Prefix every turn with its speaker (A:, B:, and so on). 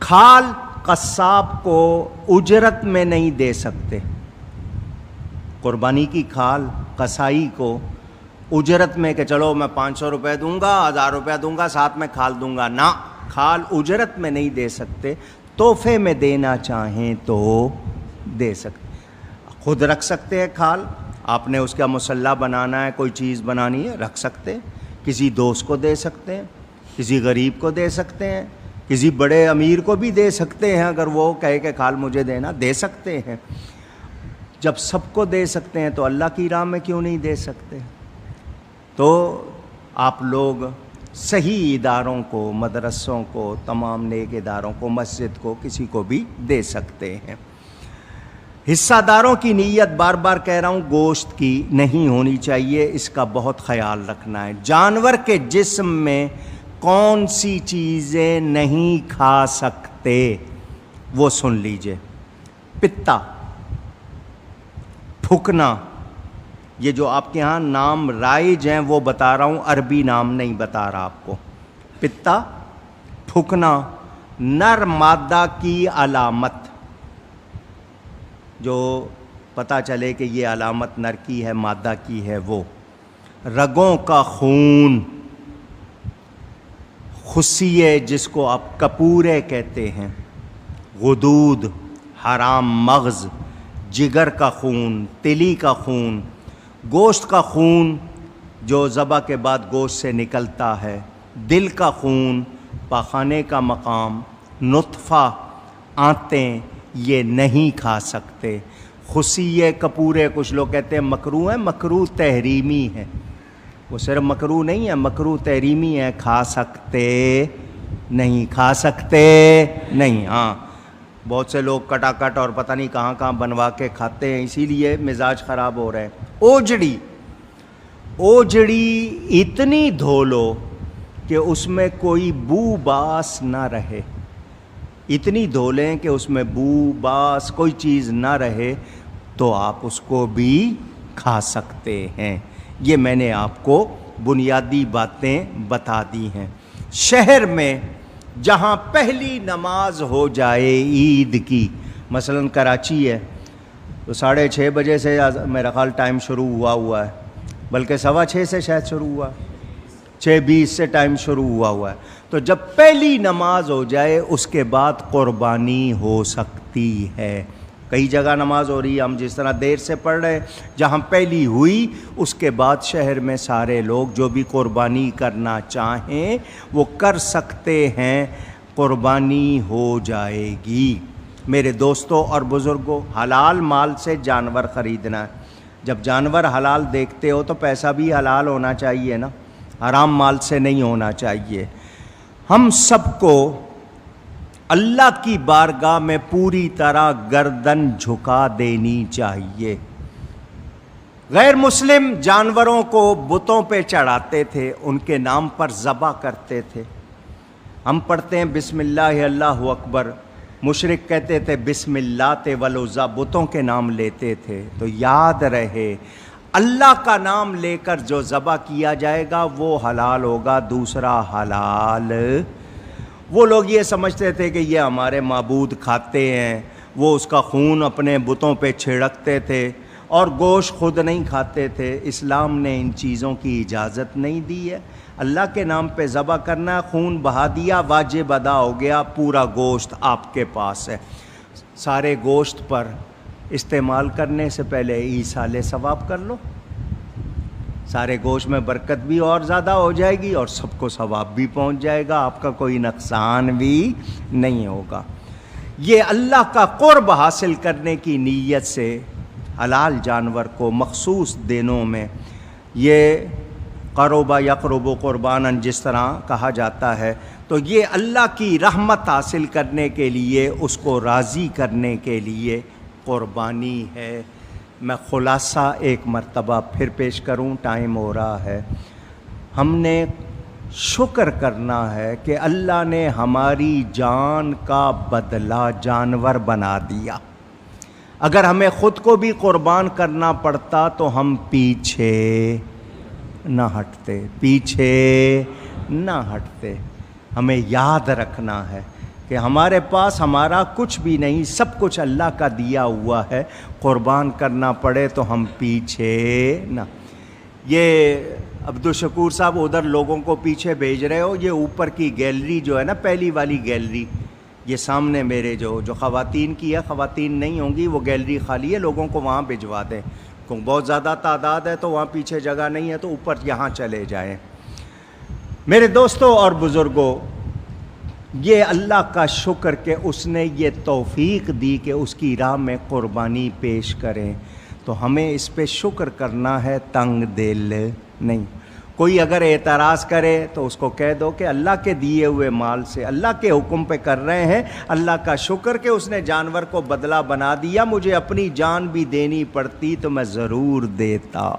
A: کھال قصاب کو اجرت میں نہیں دے سکتے، قربانی کی کھال قصائی کو اجرت میں کہ چلو میں 500 روپے دوں گا، 1000 روپے دوں گا، ساتھ میں کھال دوں گا، نہ، کھال اجرت میں نہیں دے سکتے، تحفے میں دینا چاہیں تو دے سکتے، خود رکھ سکتے ہیں کھال، آپ نے اس کا مسلح بنانا ہے، کوئی چیز بنانی ہے رکھ سکتے ہیں، کسی دوست کو دے سکتے ہیں، کسی غریب کو دے سکتے ہیں، کسی بڑے امیر کو بھی دے سکتے ہیں، اگر وہ کہے کہ کھال مجھے دینا، دے سکتے ہیں۔ جب سب کو دے سکتے ہیں تو اللہ کی راہ میں کیوں نہیں دے سکتے؟ تو آپ لوگ صحیح اداروں کو، مدرسوں کو، تمام نیک اداروں کو، مسجد کو، کسی کو بھی دے سکتے ہیں۔ حصہ داروں کی نیت بار بار کہہ رہا ہوں گوشت کی نہیں ہونی چاہیے، اس کا بہت خیال رکھنا ہے۔ جانور کے جسم میں کون سی چیزیں نہیں کھا سکتے وہ سن لیجئے۔ پتا، پھکنا، یہ جو آپ کے ہاں نام رائج ہیں وہ بتا رہا ہوں، عربی نام نہیں بتا رہا آپ کو۔ پتا، پھکنا، نر مادہ کی علامت، جو پتہ چلے کہ یہ علامت نر کی ہے مادہ کی ہے، وہ رگوں کا خون، خصیے جس کو آپ کپورے کہتے ہیں، غدود، حرام مغز، جگر کا خون، تلی کا خون، گوشت کا خون جو ذبح کے بعد گوشت سے نکلتا ہے، دل کا خون، پاخانے کا مقام، نطفہ، آنتیں، یہ نہیں کھا سکتے۔ خصیے کپورے کچھ لوگ کہتے ہیں مکروہ ہیں، مکروہ تحریمی ہے، وہ صرف مکروہ نہیں ہے، مکروہ تحریمی ہے، کھا سکتے نہیں، کھا سکتے نہیں۔ ہاں بہت سے لوگ کٹا کٹ اور پتہ نہیں کہاں کہاں بنوا کے کھاتے ہیں، اسی لیے مزاج خراب ہو رہے ہیں۔ اوجڑی، اوجڑی اتنی دھو لو کہ اس میں کوئی بو باس نہ رہے، اتنی دھو لیں کہ اس میں بو باس کوئی چیز نہ رہے، تو آپ اس کو بھی کھا سکتے ہیں۔ یہ میں نے آپ کو بنیادی باتیں بتا دی ہیں۔ شہر میں جہاں پہلی نماز ہو جائے عید کی، مثلا کراچی ہے تو 6:30 بجے سے میرا خیال ٹائم شروع ہوا ہے، بلکہ 6:15 سے شاید شروع ہوا، 6:20 سے ٹائم شروع ہوا ہے، تو جب پہلی نماز ہو جائے اس کے بعد قربانی ہو سکتی ہے۔ کئی جگہ نماز ہو رہی ہے، ہم جس طرح دیر سے پڑھ رہے، جہاں پہلی ہوئی اس کے بعد شہر میں سارے لوگ جو بھی قربانی کرنا چاہیں وہ کر سکتے ہیں، قربانی ہو جائے گی۔ میرے دوستوں اور بزرگوں، حلال مال سے جانور خریدنا ہے۔ جب جانور حلال دیکھتے ہو تو پیسہ بھی حلال ہونا چاہیے نا، حرام مال سے نہیں ہونا چاہیے۔ ہم سب کو اللہ کی بارگاہ میں پوری طرح گردن جھکا دینی چاہیے۔ غیر مسلم جانوروں کو بتوں پہ چڑھاتے تھے، ان کے نام پر ذبح کرتے تھے۔ ہم پڑھتے ہیں بسم اللہ اللہ اکبر، مشرک کہتے تھے بسم اللہ والعزیٰ، بتوں کے نام لیتے تھے۔ تو یاد رہے اللہ کا نام لے کر جو ذبح کیا جائے گا وہ حلال ہوگا، دوسرا حلال۔ وہ لوگ یہ سمجھتے تھے کہ یہ ہمارے معبود کھاتے ہیں، وہ اس کا خون اپنے بتوں پہ چھڑکتے تھے اور گوشت خود نہیں کھاتے تھے۔ اسلام نے ان چیزوں کی اجازت نہیں دی ہے۔ اللہ کے نام پہ ذبح کرنا، خون بہا دیا، واجب ادا ہو گیا، پورا گوشت آپ کے پاس ہے۔ سارے گوشت پر استعمال کرنے سے پہلے ایصال ثواب کر لو، سارے گوشت میں برکت بھی اور زیادہ ہو جائے گی اور سب کو ثواب بھی پہنچ جائے گا، آپ کا کوئی نقصان بھی نہیں ہوگا۔ یہ اللہ کا قرب حاصل کرنے کی نیت سے حلال جانور کو مخصوص دنوں میں، یہ قرب یقرب قرباناً جس طرح کہا جاتا ہے، تو یہ اللہ کی رحمت حاصل کرنے کے لیے، اس کو راضی کرنے کے لیے قربانی ہے۔ میں خلاصہ ایک مرتبہ پھر پیش کروں، ٹائم ہو رہا ہے۔ ہم نے شکر کرنا ہے کہ اللہ نے ہماری جان کا بدلہ جانور بنا دیا۔ اگر ہمیں خود کو بھی قربان کرنا پڑتا تو ہم پیچھے نہ ہٹتے، پیچھے نہ ہٹتے۔ ہمیں یاد رکھنا ہے کہ ہمارے پاس ہمارا کچھ بھی نہیں، سب کچھ اللہ کا دیا ہوا ہے، قربان کرنا پڑے تو ہم پیچھے نہ۔ یہ عبدالشکور صاحب ادھر لوگوں کو پیچھے بھیج رہے ہو، یہ اوپر کی گیلری جو ہے نا، پہلی والی گیلری، یہ سامنے میرے جو خواتین کی ہے، خواتین نہیں ہوں گی، وہ گیلری خالی ہے، لوگوں کو وہاں بھجوا دیں، کیونکہ بہت زیادہ تعداد ہے تو وہاں پیچھے جگہ نہیں ہے، تو اوپر یہاں چلے جائیں۔ میرے دوستوں اور بزرگوں، یہ اللہ کا شکر کہ اس نے یہ توفیق دی کہ اس کی راہ میں قربانی پیش کریں، تو ہمیں اس پہ شکر کرنا ہے، تنگ دل نہیں۔ کوئی اگر اعتراض کرے تو اس کو کہہ دو کہ اللہ کے دیے ہوئے مال سے اللہ کے حکم پہ کر رہے ہیں، اللہ کا شکر کہ اس نے جانور کو بدلہ بنا دیا، مجھے اپنی جان بھی دینی پڑتی تو میں ضرور دیتا۔